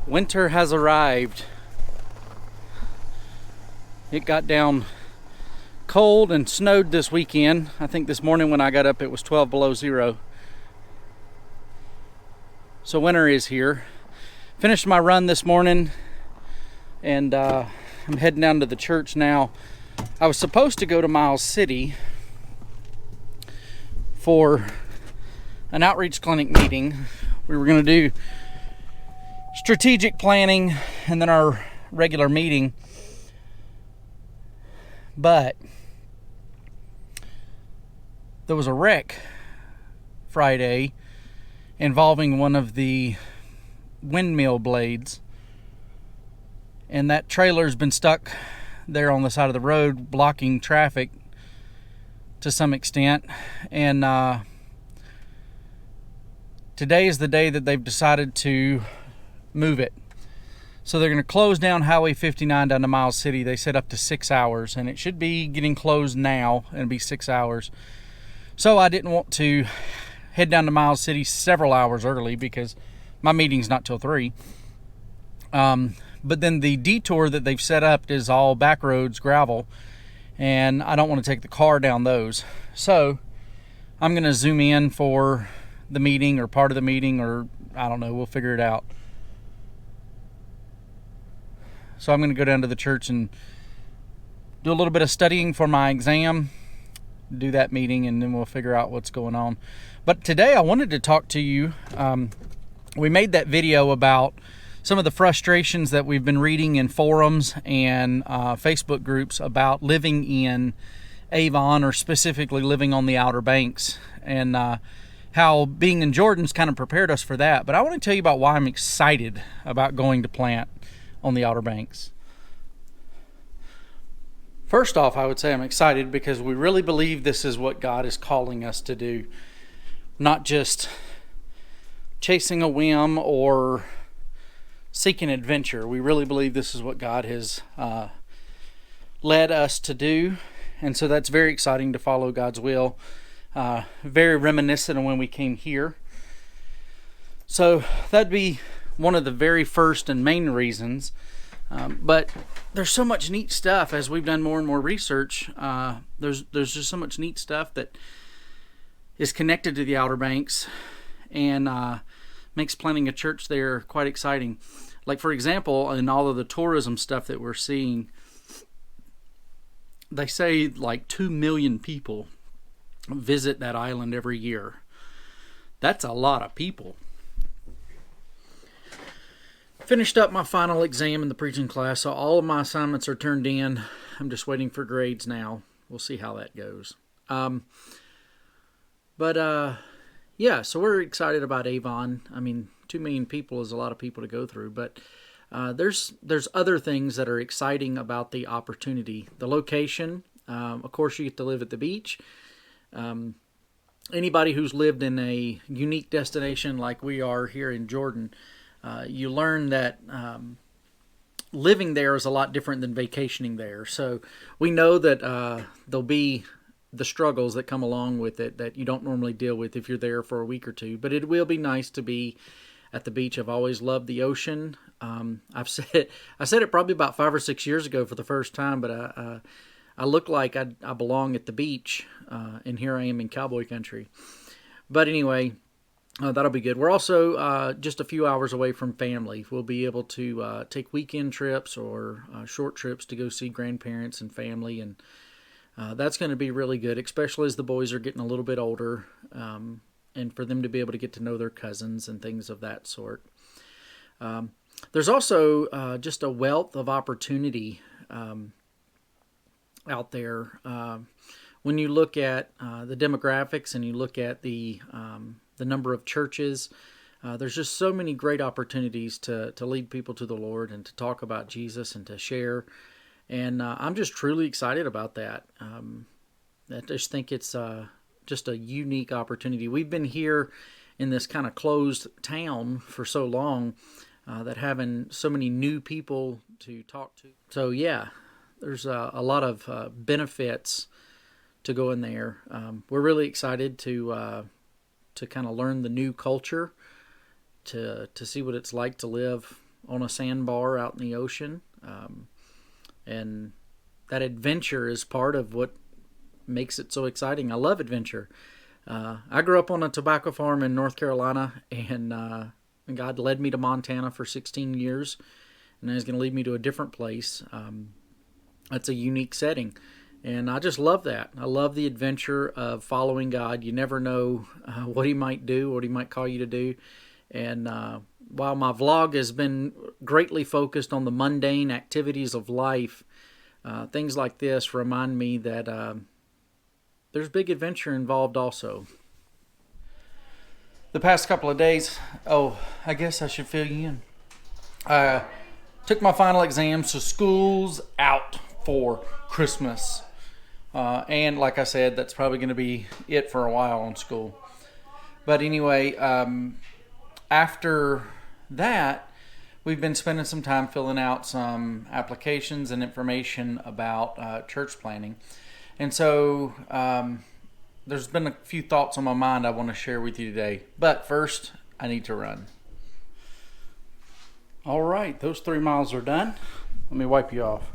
Winter has arrived. It got down cold and snowed this weekend. I think this morning when I got up it was 12 below zero. So winter is here. Finished my run this morning and I'm heading down to the church now. I was supposed to go to Miles City for an outreach clinic meeting. We were going to do strategic planning and then our regular meeting. But there was a wreck Friday involving one of the windmill blades. And that trailer's been stuck there on the side of the road, blocking traffic to some extent. And today is the day that they've decided to move it. So they're going to close down Highway 59 down to Miles City. They said up to 6 hours, and it should be getting closed now and be 6 hours. So I didn't want to head down to Miles City several hours early because my meeting's not till 3. But then the detour that they've set up is all back roads, gravel, and I don't want to take the car down those. So I'm going to zoom in for the meeting or part of the meeting, or I don't know, we'll figure it out. So I'm going to go down to the church and do a little bit of studying for my exam, do that meeting, and then we'll figure out what's going on. But today I wanted to talk to you. We made that video about some of the frustrations that we've been reading in forums and Facebook groups about living in Avon, or specifically living on the Outer Banks, and how being in Jordan's kind of prepared us for that. But I want to tell you about why I'm excited about going to plant on the Outer Banks. First off, I would say I'm excited because we really believe this is what God is calling us to do. Not just chasing a whim or seeking adventure. We really believe this is what God has led us to do. And so that's very exciting to follow God's will. Very reminiscent of when we came here. So that'd be one of the very first and main reasons. But there's so much neat stuff as we've done more and more research. There's just so much neat stuff that is connected to the Outer Banks and makes planting a church there quite exciting. Like, for example, in all of the tourism stuff that we're seeing, they say like 2 million people visit that island every year. That's a lot of people. Finished up my final exam in the preaching class, so all of my assignments are turned in. I'm just waiting for grades now. We'll see how that goes. Yeah, so we're excited about Avon. I mean, 2 million people is a lot of people to go through, but there's other things that are exciting about the opportunity. The location, of course, you get to live at the beach. Anybody who's lived in a unique destination like we are here in Jordan, you learn that living there is a lot different than vacationing there. So we know that there'll be the struggles that come along with it that you don't normally deal with if you're there for a week or two. But it will be nice to be at the beach. I've always loved the ocean. I said it probably about 5 or 6 years ago for the first time, but I look like I belong at the beach, and here I am in cowboy country. But anyway, that'll be good. We're also just a few hours away from family. We'll be able to take weekend trips or short trips to go see grandparents and family, and that's going to be really good, especially as the boys are getting a little bit older, and for them to be able to get to know their cousins and things of that sort. There's also just a wealth of opportunity out there. When you look at the demographics and you look at the number of churches, there's just so many great opportunities to lead people to the Lord and to talk about Jesus and to share. And I'm just truly excited about that. I just think it's just a unique opportunity. We've been here in this kind of closed town for so long that having so many new people to talk to. So yeah, there's a lot of benefits to go in there. We're really excited to kind of learn the new culture, to see what it's like to live on a sandbar out in the ocean. And that adventure is part of what makes it so exciting. I love adventure. I grew up on a tobacco farm in North Carolina, and God led me to Montana for 16 years, and He's going to lead me to a different place. That's a unique setting, and I just love that. I love the adventure of following God. You never know what He might do, what He might call you to do. And while my vlog has been greatly focused on the mundane activities of life, things like this remind me that there's big adventure involved also. The past couple of days, I guess I should fill you in. I took my final exams, so school's out for Christmas. And like I said, that's probably going to be it for a while on school. But anyway, after that, we've been spending some time filling out some applications and information about church planting. And so there's been a few thoughts on my mind I want to share with you today. But first, I need to run. All right, those 3 miles are done. Let me wipe you off.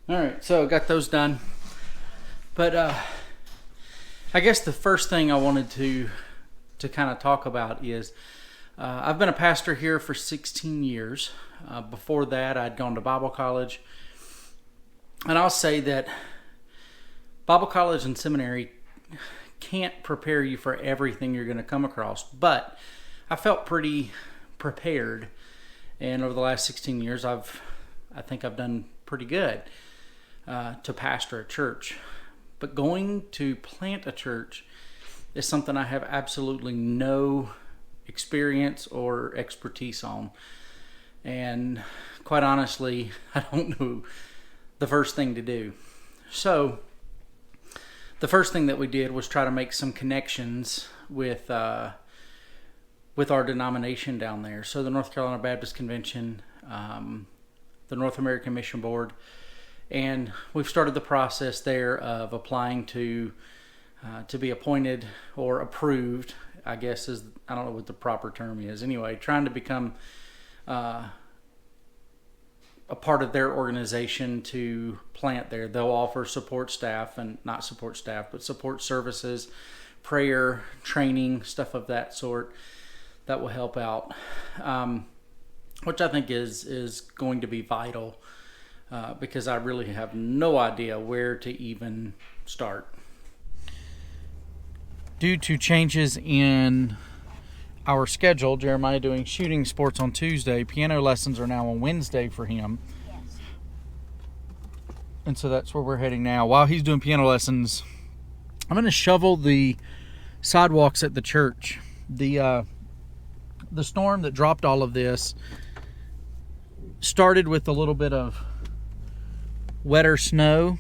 All right, so got those done. But I guess the first thing I wanted to kind of talk about is I've been a pastor here for 16 years. Before that, I'd gone to Bible college. And I'll say that Bible college and seminary can't prepare you for everything you're going to come across. But I felt pretty prepared. And over the last 16 years, I think I've done pretty good to pastor a church. But going to plant a church is something I have absolutely no experience or expertise on. And quite honestly, I don't know the first thing to do. So the first thing that we did was try to make some connections with our denomination down there. So the North Carolina Baptist Convention, the North American Mission Board, and we've started the process there of applying to be appointed or approved, I guess I don't know what the proper term is. Anyway, trying to become a part of their organization to plant there. They'll offer support staff, and not support staff, but support services, prayer, training, stuff of that sort that will help out, which I think is going to be vital because I really have no idea where to even start. Due to changes in our schedule, Jeremiah doing shooting sports on Tuesday, piano lessons are now on Wednesday for him. Yes. And so that's where we're heading now. While he's doing piano lessons, I'm going to shovel the sidewalks at the church. The storm that dropped all of this started with a little bit of wetter snow,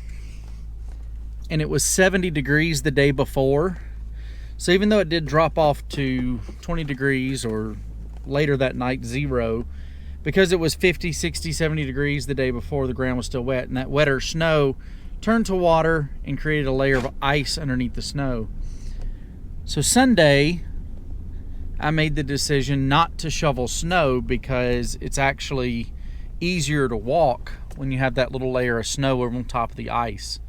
and it was 70 degrees the day before. So even though it did drop off to 20 degrees or later that night, 0, because it was 50, 60, 70 degrees the day before, the ground was still wet, and that wetter snow turned to water and created a layer of ice underneath the snow. So Sunday, I made the decision not to shovel snow because it's actually easier to walk when you have that little layer of snow over on top of the ice.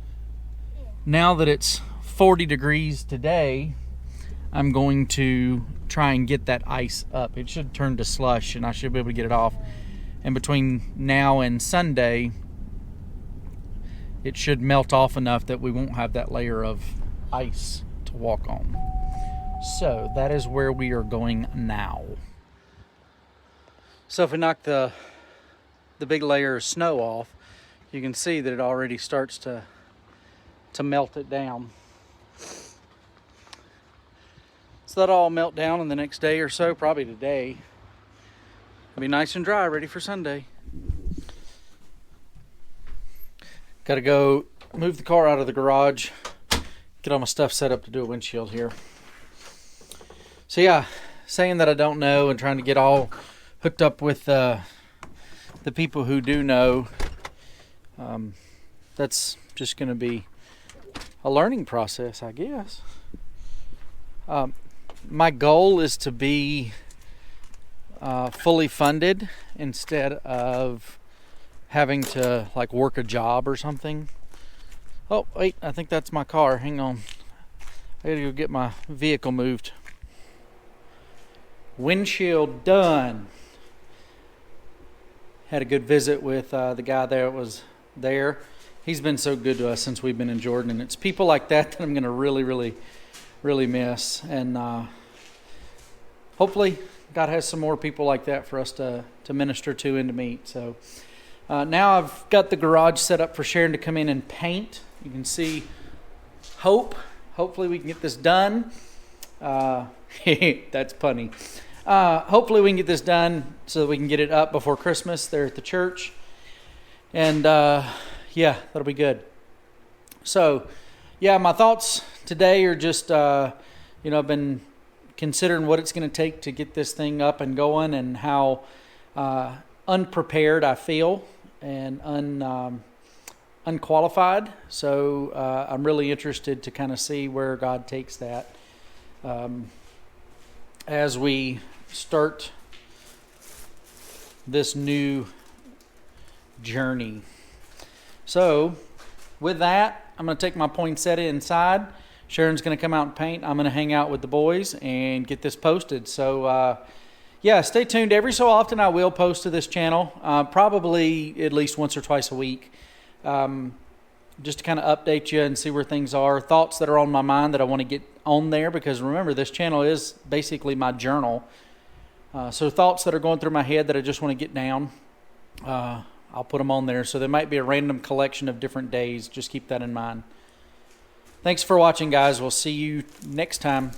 Now that it's 40 degrees today, I'm going to try and get that ice up. It should turn to slush and I should be able to get it off. And between now and Sunday, it should melt off enough that we won't have that layer of ice to walk on. So that is where we are going now. So if we knock the big layer of snow off, you can see that it already starts to melt it down. So that'll all melt down in the next day or so, probably today. It'll be nice and dry, ready for Sunday. Got to go move the car out of the garage, get all my stuff set up to do a windshield here. So yeah, saying that I don't know and trying to get all hooked up with the people who do know, that's just going to be a learning process, I guess. My goal is to be fully funded instead of having to like work a job or something. Oh wait, I think that's my car. Hang on, I gotta go get my vehicle moved. Windshield done. Had a good visit with the guy that was there. He's been so good to us since we've been in Jordan, and it's people like that I'm going to really miss. And hopefully God has some more people like that for us to minister to and to meet. So now I've got the garage set up for Sharon to come in and paint. You can see hopefully we can get this done. That's punny. Hopefully we can get this done so that we can get it up before Christmas there at the church. And yeah, that'll be good. So yeah, my thoughts today are just, I've been considering what it's going to take to get this thing up and going, and how unprepared I feel and unqualified. So I'm really interested to kind of see where God takes that as we start this new journey. So with that, I'm going to take my poinsettia inside. Sharon's going to come out and paint. I'm going to hang out with the boys and get this posted. So yeah, stay tuned. Every so often I will post to this channel, probably at least once or twice a week, just to kind of update you and see where things are, thoughts that are on my mind that I want to get on there, because remember, this channel is basically my journal. So thoughts that are going through my head that I just want to get down, I'll put them on there. So there might be a random collection of different days. Just keep that in mind. Thanks for watching, guys. We'll see you next time.